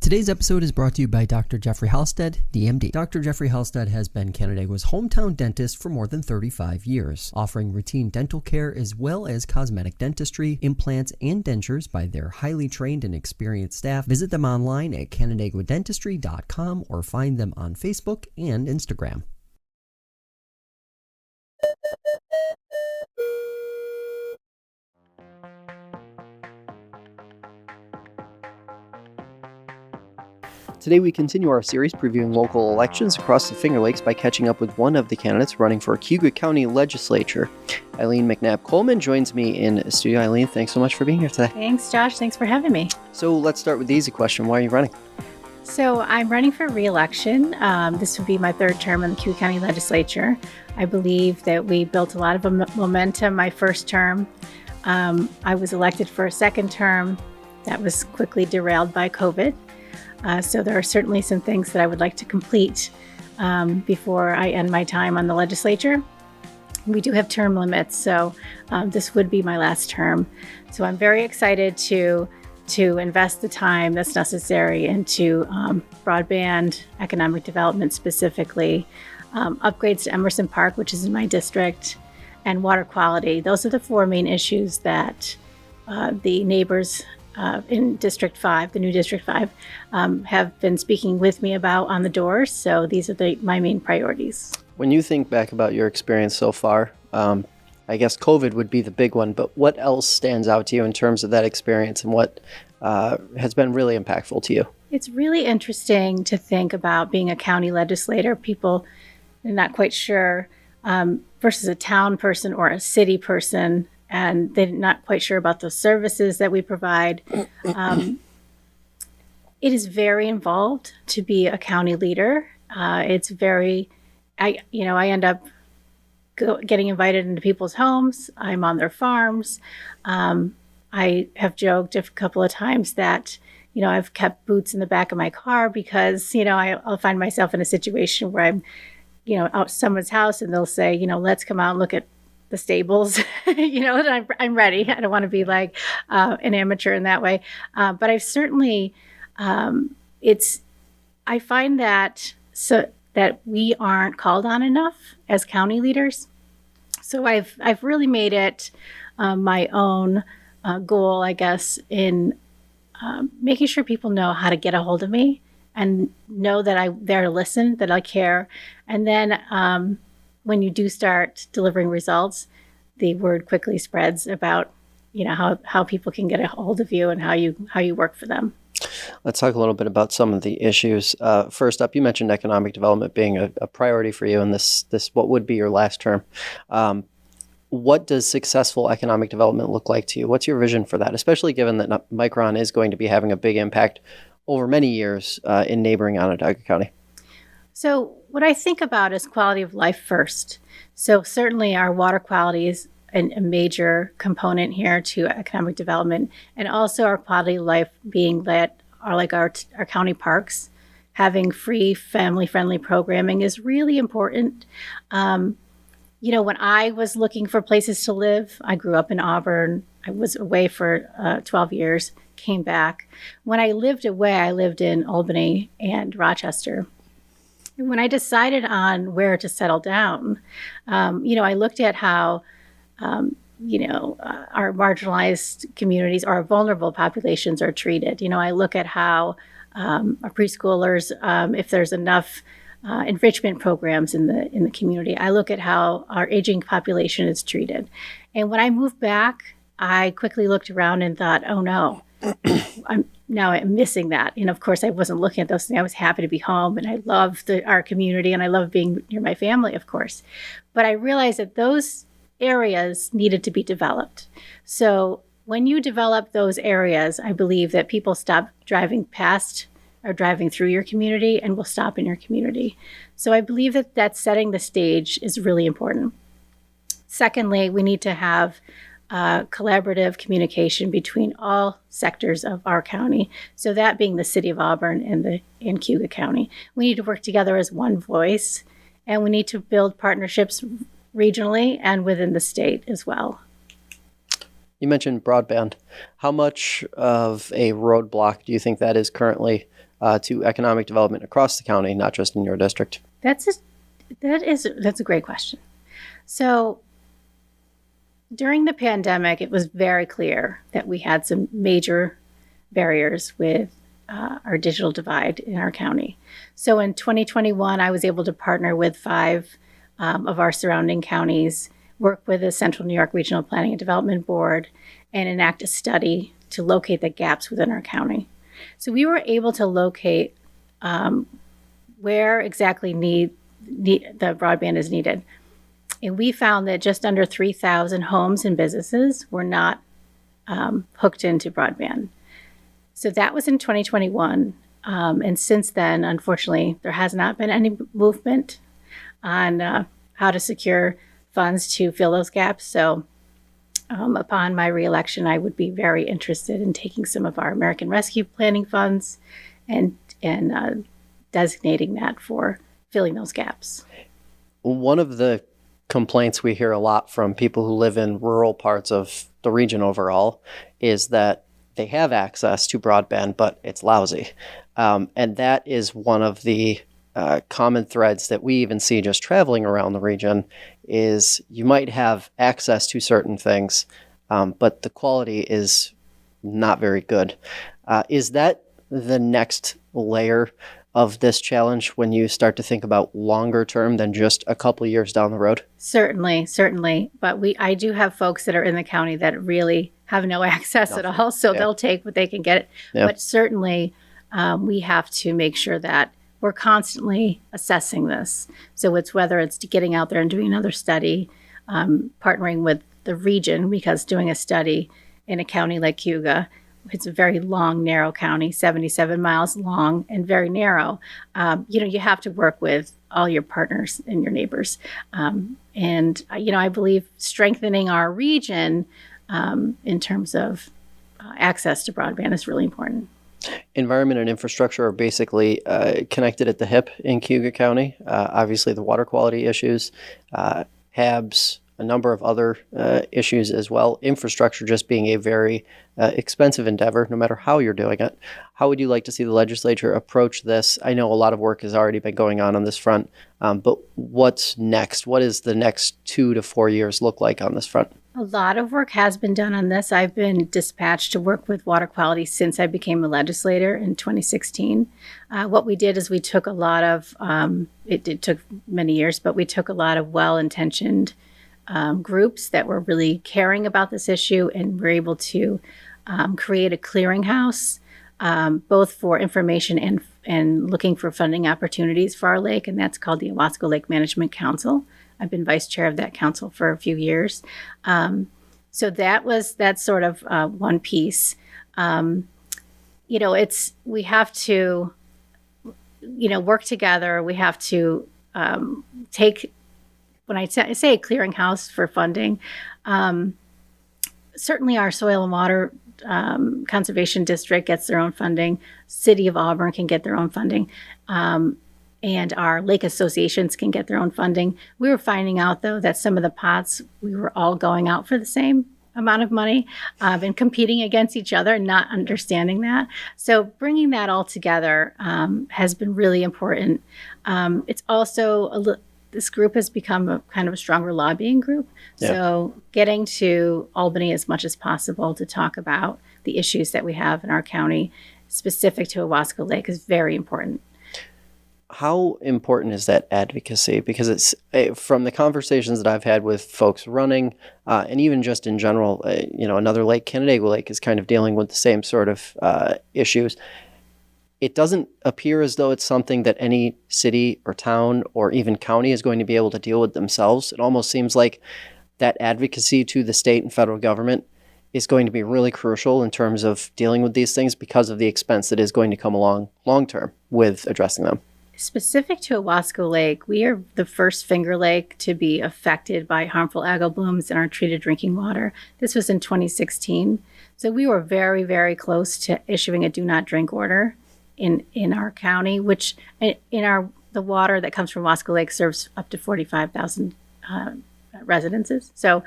Today's episode is brought to you by Dr. Jeffrey Halstead, DMD. Dr. Jeffrey Halstead has been Canandaigua's hometown dentist for more than 35 years, offering routine dental care as well as cosmetic dentistry, implants, and dentures by their highly trained and experienced staff. Visit them online at canandaiguadentistry.com or find them on Facebook and Instagram. Today we continue our series previewing local elections across the Finger Lakes by catching up with one of the candidates running for Cayuga County Legislature. Aileen McNabb-Coleman joins me in studio. Aileen, thanks so much for being here today. Thanks, Josh. Thanks for having me. So let's start with the easy question. Why are you running? So I'm running for re-election. This would be my third term in the Cayuga County Legislature. I believe that we built a lot of momentum my first term. I was elected for a second term. That was quickly derailed by COVID. So there are certainly some things that I would like to complete before I end my time on the legislature. We do have term limits, so this would be my last term. So I'm very excited to invest the time that's necessary into broadband, economic development specifically, upgrades to Emerson Park, which is in my district, and water quality. Those are the four main issues that the neighbors in District 5, the new District 5, have been speaking with me about on the doors. So these are my main priorities. When you think back about your experience so far, I guess COVID would be the big one, but what else stands out to you in terms of that experience and what has been really impactful to you? It's really interesting to think about being a county legislator. People are not quite sure versus a town person or a city person, and they're not quite sure about the services that we provide. It is very involved to be a county leader. It's very, I end up getting invited into people's homes. I'm on their farms. I have joked a couple of times that, I've kept boots in the back of my car because, I'll find myself in a situation where I'm, out someone's house and they'll say, let's come out and look at the stables, that I'm ready. I don't want to be like an amateur in that way. But I've certainly, I find that that we aren't called on enough as county leaders. So I've really made it my own goal, I guess, in making sure people know how to get a hold of me and know that I'm there to listen, that I care. And then when you do start delivering results, the word quickly spreads about, how people can get a hold of you and how you work for them. Let's talk a little bit about some of the issues. First up, you mentioned economic development being a priority for you in this what would be your last term. What does successful economic development look like to you? What's your vision for that, especially given that Micron is going to be having a big impact over many years in neighboring Onondaga County? So what I think about is quality of life first. So certainly our water quality is a major component here to economic development, and also our quality of life being that our county parks, having free family-friendly programming is really important. When I was looking for places to live, I grew up in Auburn. I was away for 12 years, came back. When I lived away, I lived in Albany and Rochester. When I decided on where to settle down, I looked at how, our marginalized communities, our vulnerable populations are treated. I look at how our preschoolers, if there's enough enrichment programs in the community. I look at how our aging population is treated. And when I moved back, I quickly looked around and thought, oh no, I'm missing that. And of course, I wasn't looking at those things. I was happy to be home, and I love our community, and I love being near my family, of course. But I realized that those areas needed to be developed. So when you develop those areas, I believe that people stop driving past or driving through your community and will stop in your community. So I believe that setting the stage is really important. Secondly, we need to have collaborative communication between all sectors of our county. So that being the city of Auburn and Cayuga County. We need to work together as one voice, and we need to build partnerships regionally and within the state as well. You mentioned broadband. How much of a roadblock do you think that is currently to economic development across the county, not just in your district? That's a great question. So during the pandemic, it was very clear that we had some major barriers with our digital divide in our county. So in 2021, I was able to partner with 5 of our surrounding counties, work with the Central New York Regional Planning and Development Board, and enact a study to locate the gaps within our county. So we were able to locate where exactly the broadband is needed. And we found that just under 3,000 homes and businesses were not hooked into broadband. So that was in 2021. And since then, unfortunately, there has not been any movement on how to secure funds to fill those gaps. So upon my reelection, I would be very interested in taking some of our American Rescue Planning funds and designating that for filling those gaps. One of the complaints we hear a lot from people who live in rural parts of the region overall is that they have access to broadband, but it's lousy. And that is one of the common threads that we even see just traveling around the region is you might have access to certain things, but the quality is not very good. Is that the next layer of this challenge when you start to think about longer term than just a couple of years down the road? Certainly. But I do have folks that are in the county that really have no access at all. So they'll take what they can get. Yeah. But certainly we have to make sure that we're constantly assessing this. So whether it's getting out there and doing another study, partnering with the region, because doing a study in a county like Cayuga, it's a very long, narrow county, 77 miles long and very narrow. You have to work with all your partners and your neighbors. I believe strengthening our region in terms of access to broadband is really important. Environment and infrastructure are basically connected at the hip in Cayuga County. Obviously, the water quality issues, HABs, a number of other issues as well. Infrastructure just being a very expensive endeavor, no matter how you're doing it. How would you like to see the legislature approach this? I know a lot of work has already been going on this front, but what's next? What does the next 2 to 4 years look like on this front? A lot of work has been done on this. I've been dispatched to work with water quality since I became a legislator in 2016. What we did is we took a lot of, it took many years, but we took a lot of well-intentioned groups that were really caring about this issue, and were able to create a clearinghouse, both for information and looking for funding opportunities for our lake, and that's called the Owasco Lake Management Council. I've been vice chair of that council for a few years. So that's sort of one piece. We have to, work together. We have to take, when I say a clearinghouse for funding, certainly our soil and water conservation district gets their own funding. City of Auburn can get their own funding. And our lake associations can get their own funding. We were finding out, though, that some of the pots, we were all going out for the same amount of money and competing against each other, not understanding that. So bringing that all together has been really important. It's also, this group has become a kind of a stronger lobbying group. Yeah. So getting to Albany as much as possible to talk about the issues that we have in our county specific to Owasco Lake is very important. How important is that advocacy? Because it's from the conversations that I've had with folks running, and even just in general, another lake, Canandaigua Lake, is kind of dealing with the same sort of issues. It doesn't appear as though it's something that any city or town or even county is going to be able to deal with themselves. It almost seems like that advocacy to the state and federal government is going to be really crucial in terms of dealing with these things because of the expense that is going to come along long term with addressing them. Specific to Owasco Lake, we are the first Finger Lake to be affected by harmful algal blooms in our treated drinking water. This was in 2016. So we were very, very close to issuing a do not drink order in our county, which the water that comes from Owasco Lake serves up to 45,000 residences. So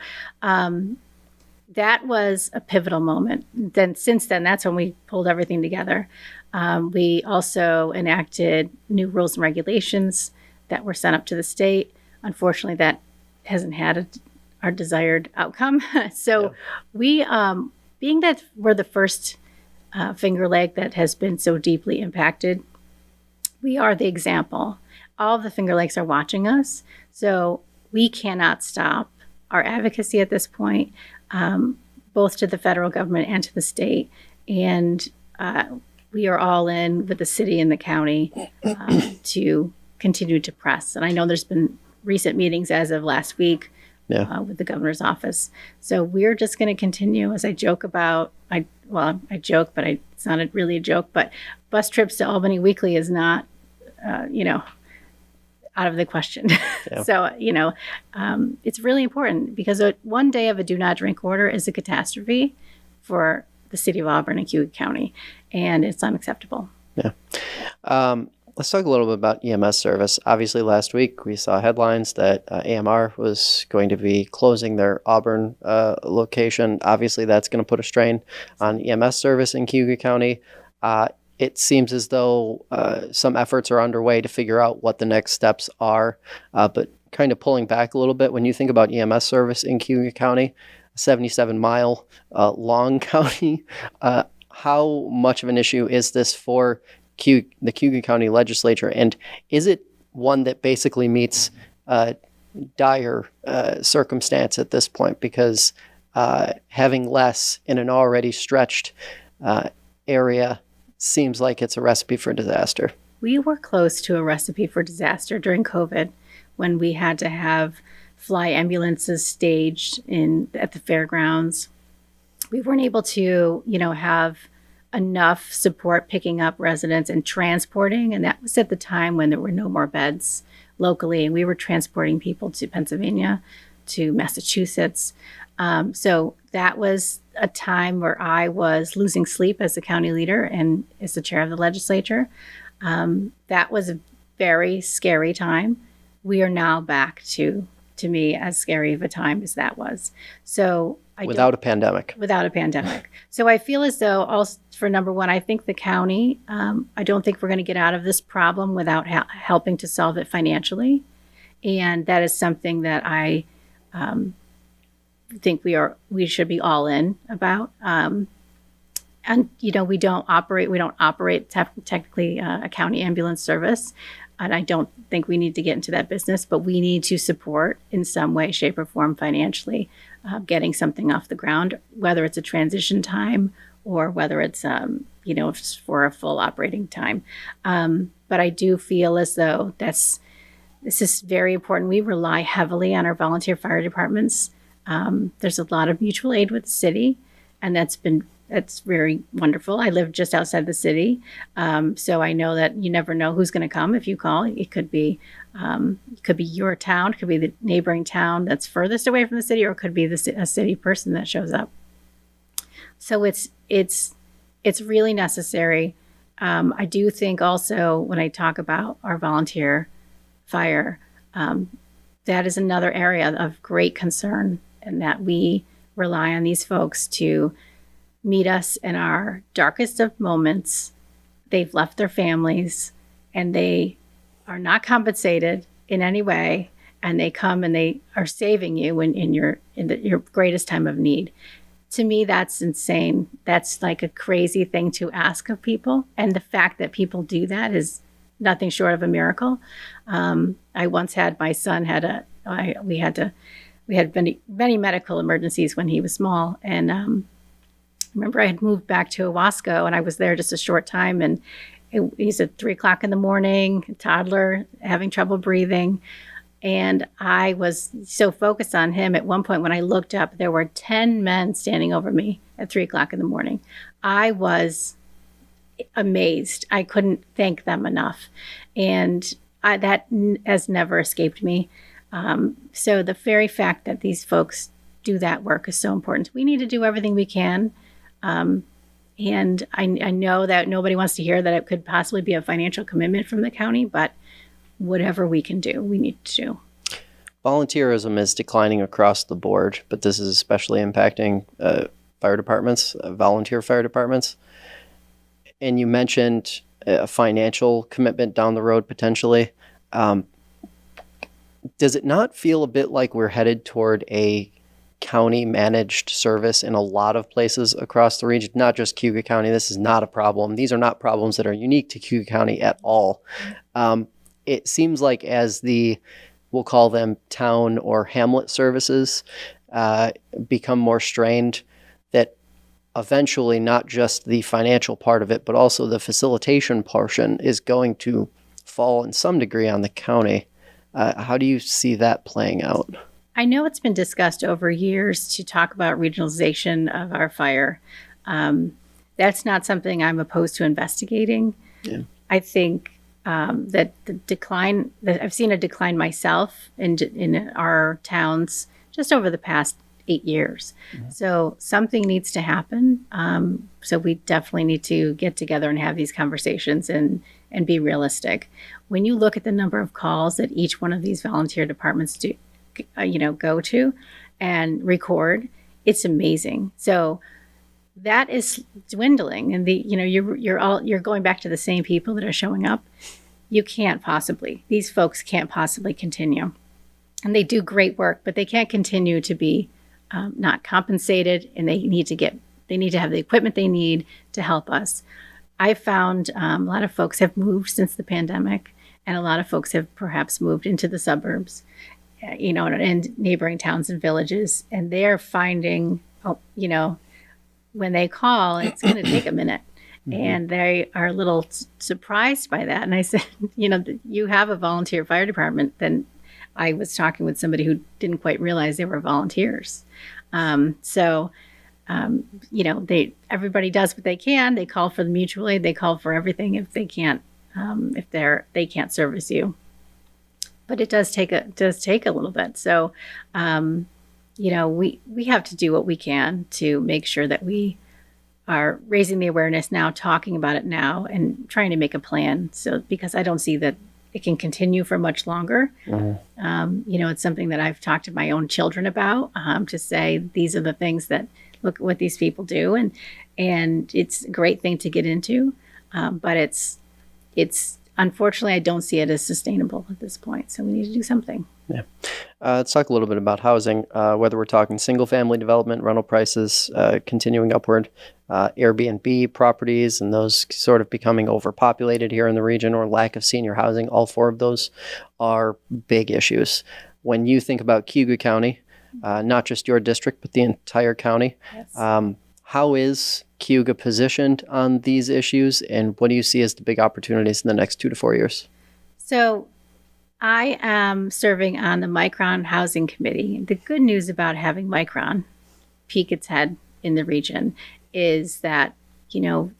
that was a pivotal moment. Then since then, that's when we pulled everything together. We also enacted new rules and regulations that were sent up to the state. Unfortunately, that hasn't had our desired outcome. So we, being that we're the first Finger Lake that has been so deeply impacted, we are the example. All of the Finger Lakes are watching us, so we cannot stop our advocacy at this point, both to the federal government and to the state. And we are all in with the city and the county to continue to press. And I know there's been recent meetings as of last week with the governor's office. So we're just going to continue. As I joke about, I joke, but it's not really a joke, but bus trips to Albany weekly is not, out of the question. Yeah. So, it's really important because one day of a do not drink order is a catastrophe for the city of Auburn and Cayuga County, and it's unacceptable. Yeah. Let's talk a little bit about EMS service. Obviously, last week we saw headlines that AMR was going to be closing their Auburn location. Obviously, that's going to put a strain on EMS service in Cayuga County. It seems as though some efforts are underway to figure out what the next steps are. But kind of pulling back a little bit, when you think about EMS service in Cayuga County, a 77-mile long county, how much of an issue is this for the Cayuga County Legislature? And is it one that basically meets dire circumstance at this point? Because having less in an already stretched area seems like it's a recipe for disaster. We were close to a recipe for disaster during COVID when we had to have fly ambulances staged at the fairgrounds. We weren't able to, have enough support picking up residents and transporting. And that was at the time when there were no more beds locally. And we were transporting people to Pennsylvania, to Massachusetts. So that was a time where I was losing sleep as a county leader and as the chair of the legislature. That was a very scary time. We are now back to me, as scary of a time as that was. So without a pandemic. So I feel as though, also for number one, I think the county, I don't think we're going to get out of this problem without helping to solve it financially. And that is something that I think we should be all in about. And we don't operate technically a county ambulance service. And I don't think we need to get into that business, but we need to support in some way, shape, or form financially getting something off the ground, whether it's a transition time or whether it's, for a full operating time. But I do feel as though this is very important. We rely heavily on our volunteer fire departments. There's a lot of mutual aid with the city, and that's very wonderful. I live just outside the city, so I know that you never know who's going to come if you call. It could be your town, it could be the neighboring town that's furthest away from the city, or it could be a city person that shows up. So it's really necessary. I do think also when I talk about our volunteer fire, that is another area of great concern, and that we rely on these folks to meet us in our darkest of moments. They've left their families and they are not compensated in any way, and they come and they are saving you in your greatest time of need. To me, that's insane. That's like a crazy thing to ask of people, and the fact that people do that is nothing short of a miracle. I once had my son we had many medical emergencies when he was small, and I remember I had moved back to Owasco, and I was there just a short time, and he's at 3:00 in the morning, a toddler having trouble breathing. And I was so focused on him at one point when I looked up, there were 10 men standing over me at 3:00 in the morning. I was amazed. I couldn't thank them enough. And that has never escaped me. So the very fact that these folks do that work is so important. We need to do everything we can. And I know that nobody wants to hear that it could possibly be a financial commitment from the county, but whatever we can do, we need to do. volunteerism is declining across the board, but this is especially impacting fire departments, volunteer fire departments. And you mentioned a financial commitment down the road potentially. Does it not feel a bit like we're headed toward a county managed service in a lot of places across the region, not just Cayuga County? This is not a problem. These are not problems that are unique to Cayuga County at all. It seems like as we'll call them town or hamlet services, become more strained, that eventually not just the financial part of it, but also the facilitation portion is going to fall in some degree on the county. How do you see that playing out? I know it's been discussed over years to talk about regionalization of our fire. That's not something I'm opposed to investigating. Yeah. I think that the decline, that I've seen a decline myself in our towns just over the past 8 years. Mm-hmm. So something needs to happen. So we definitely need to get together and have these conversations and be realistic. When you look at the number of calls that each one of these volunteer departments do, go to and record, it's amazing. So that is dwindling, and you're going back to the same people that are showing up. These folks can't possibly continue, and they do great work, but they can't continue to be not compensated, and they need to have the equipment they need to help us. I found a lot of folks have moved since the pandemic, and a lot of folks have perhaps moved into the suburbs, and neighboring towns and villages, and they're finding, when they call, it's going to take a minute. Mm-hmm. And they are a little surprised by that. And I said, you have a volunteer fire department. Then I was talking with somebody who didn't quite realize they were volunteers. Everybody does what they can. They call for the mutual aid. They call for everything if they can't, they can't service you. But it does take a little bit. So, we have to do what we can to make sure that we are raising the awareness now, talking about it now, and trying to make a plan. So, because I don't see that it can continue for much longer. Mm-hmm. It's something that I've talked to my own children about, to say, these are the things that, look what these people do. And it's a great thing to get into. But it's unfortunately, I don't see it as sustainable at this point. So we need to do something. Yeah. Let's talk a little bit about housing, whether we're talking single-family development, rental prices continuing upward, Airbnb properties, and those sort of becoming overpopulated here in the region, or lack of senior housing. All four of those are big issues. When you think about Cayuga County, not just your district, but the entire county, yes. How is Cayuga positioned on these issues, and what do you see as the big opportunities in the next 2 to 4 years? So I am serving on the Micron Housing Committee. The good news about having Micron peek its head in the region is that,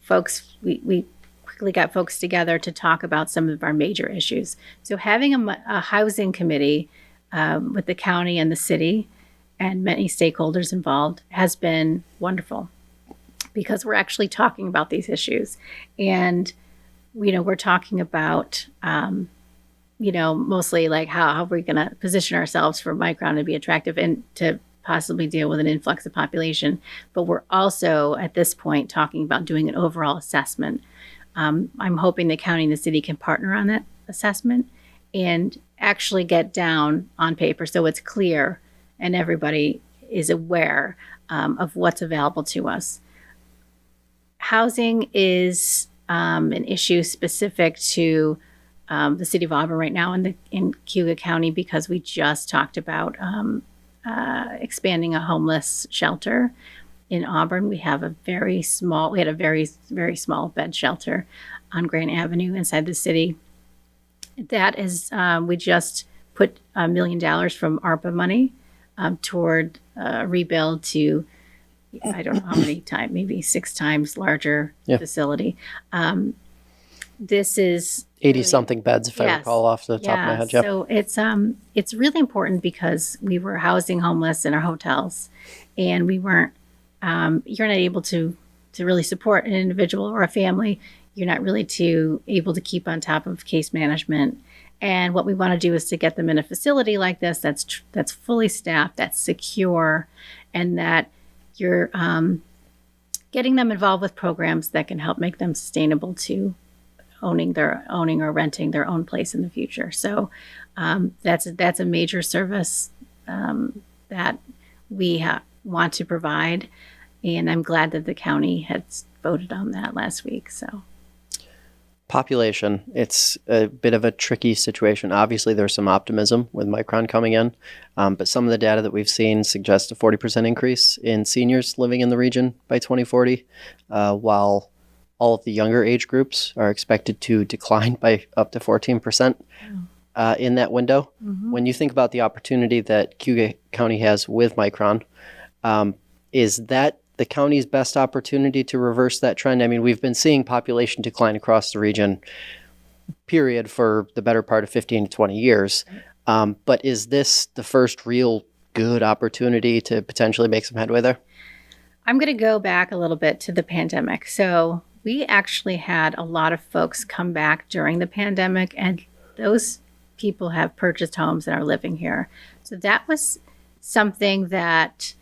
folks, we quickly got folks together to talk about some of our major issues. So having a housing committee with the county and the city and many stakeholders involved has been wonderful, because we're actually talking about these issues. And, we're talking about, mostly like how are we going to position ourselves for Micron to be attractive and to possibly deal with an influx of population. But we're also at this point talking about doing an overall assessment. I'm hoping the county and the city can partner on that assessment and actually get down on paper so it's clear and everybody is aware of what's available to us. Housing is an issue specific to the city of Auburn right now in Cayuga County, because we just talked about expanding a homeless shelter in Auburn. We had a very, very small bed shelter on Grant Avenue inside the city. That is, we just put $1 million from ARPA money toward a rebuild to, I don't know how many times, maybe 6 times larger facility. This is 80-something beds, if I recall off the top of my head. Yep. So it's really important, because we were housing homeless in our hotels, and we weren't. You're not able to really support an individual or a family. You're not really able to keep on top of case management. And what we want to do is to get them in a facility like this that's fully staffed, that's secure, and that you're getting them involved with programs that can help make them sustainable to owning or renting their own place in the future. So that's a major service that we want to provide, and I'm glad that the county has voted on that last week. So. Population, it's a bit of a tricky situation. Obviously, there's some optimism with Micron coming in, but some of the data that we've seen suggests a 40% increase in seniors living in the region by 2040, while all of the younger age groups are expected to decline by up to 14% in that window. Mm-hmm. When you think about the opportunity that Cayuga County has with Micron, is that the county's best opportunity to reverse that trend? I mean, we've been seeing population decline across the region, period, for the better part of 15 to 20 years. But is this the first real good opportunity to potentially make some headway there? I'm going to go back a little bit to the pandemic. So we actually had a lot of folks come back during the pandemic, and those people have purchased homes and are living here. So that was something that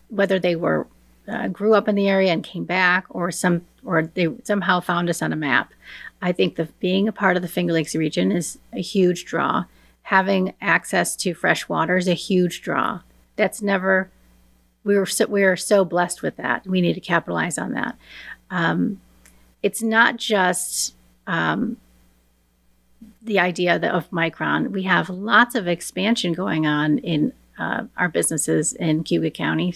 whether they were grew up in the area and came back, or they somehow found us on a map. I think being a part of the Finger Lakes region is a huge draw. Having access to fresh water is a huge draw. We are so blessed with that. We need to capitalize on that. It's not just the idea of Micron. We have lots of expansion going on in our businesses in Cayuga County,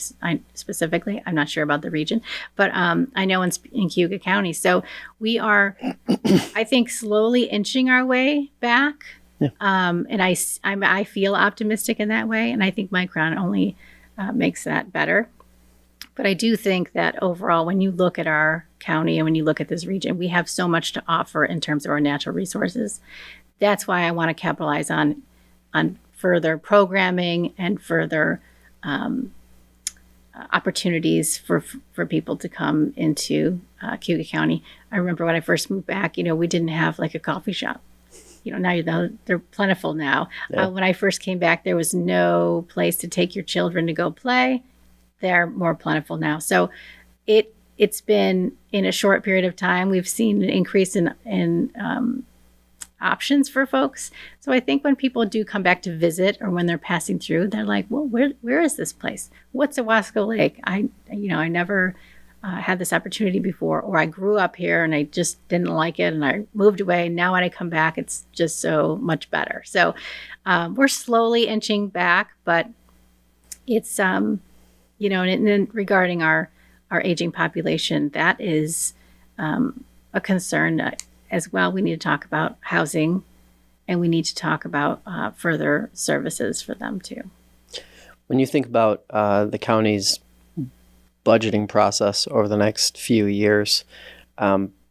specifically. I'm not sure about the region, but I know in Cayuga County. So we are, I think, slowly inching our way back. Yeah. And I feel optimistic in that way. And I think Micron only makes that better. But I do think that overall, when you look at our county and when you look at this region, we have so much to offer in terms of our natural resources. That's why I want to capitalize on further programming and further opportunities for people to come into Cayuga County. I remember when I first moved back, we didn't have like a coffee shop. Now they're plentiful now. Yeah. When I first came back, there was no place to take your children to go play. They're more plentiful now. So it's been, in a short period of time, we've seen an increase in options for folks. So I think when people do come back to visit, or when they're passing through, they're like, well, where is this place? What's Owasco Lake? I never had this opportunity before, or I grew up here and I just didn't like it and I moved away. Now when I come back, it's just so much better. So we're slowly inching back, but it's, and then regarding our aging population, that is a concern as well. We need to talk about housing, and we need to talk about further services for them too. When you think about the county's budgeting process over the next few years,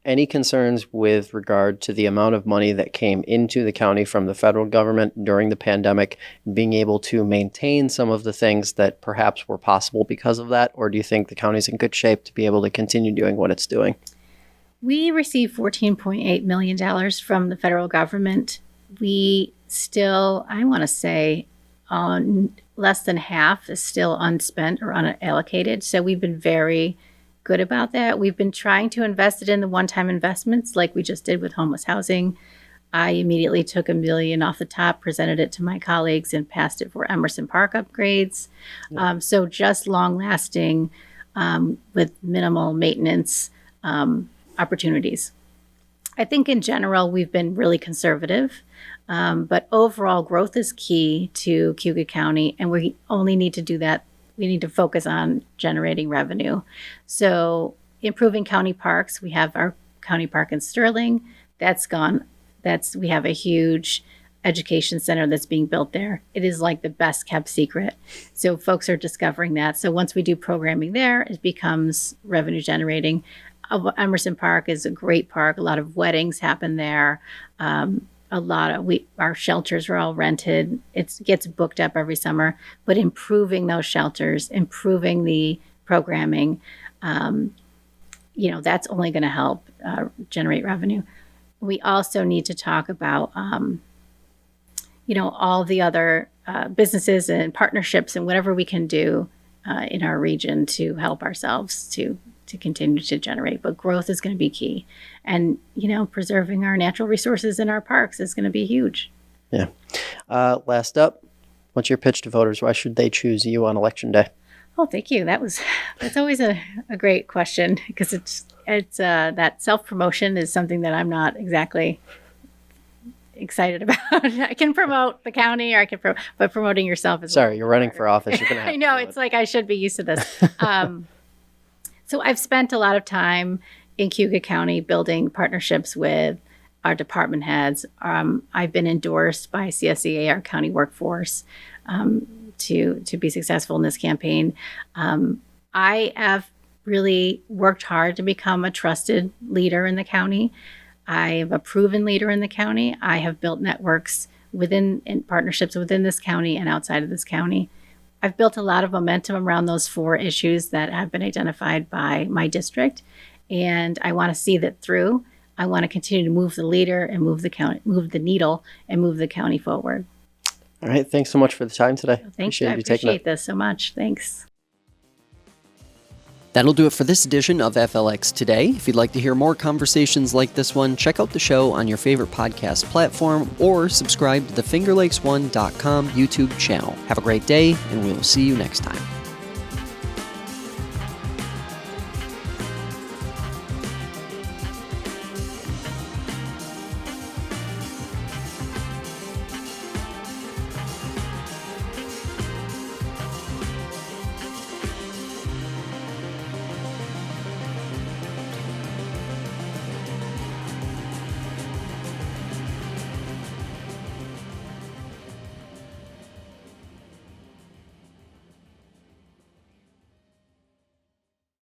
any concerns with regard to the amount of money that came into the county from the federal government during the pandemic, being able to maintain some of the things that perhaps were possible because of that? Or do you think the county's in good shape to be able to continue doing what it's doing? We received $14.8 million from the federal government. We still, I want to say, less than half is still unspent or unallocated. So we've been very good about that. We've been trying to invest it in the one-time investments like we just did with homeless housing. I immediately took $1 million off the top, presented it to my colleagues, and passed it for Emerson Park upgrades. Yeah. So just long-lasting with minimal maintenance opportunities. I think in general, we've been really conservative, but overall growth is key to Cayuga County, and we only need to do that. We need to focus on generating revenue. So improving county parks, we have our county park in Sterling. We have a huge education center that's being built there. It is like the best kept secret. So folks are discovering that. So once we do programming there, it becomes revenue generating. Emerson Park is a great park. A lot of weddings happen there. Our shelters are all rented. It gets booked up every summer. But improving those shelters, improving the programming, that's only going to help generate revenue. We also need to talk about, all the other businesses and partnerships and whatever we can do in our region to help ourselves to continue to generate. But growth is going to be key. And, preserving our natural resources in our parks is going to be huge. Yeah. Last up, what's your pitch to voters? Why should they choose you on Election Day? Oh, thank you. That's always a great question, because it's that self-promotion is something that I'm not exactly excited about. I can promote the county, or but promoting yourself is sorry. You're running for office. You're gonna have I know, it's like I should be used to this. So I've spent a lot of time in Cayuga County building partnerships with our department heads. I've been endorsed by CSEA, our county workforce, to be successful in this campaign. I have really worked hard to become a trusted leader in the county. I am a proven leader in the county. I have built networks in partnerships within this county and outside of this county. I've built a lot of momentum around those 4 issues that have been identified by my district, and I want to see that through. I want to continue to move the leader and move the needle and move the county forward. All right. Thanks so much for the time today. Thank you. I appreciate this so much. Thanks. That'll do it for this edition of FLX Today. If you'd like to hear more conversations like this one, check out the show on your favorite podcast platform or subscribe to the FingerLakes1.com YouTube channel. Have a great day, and we'll see you next time.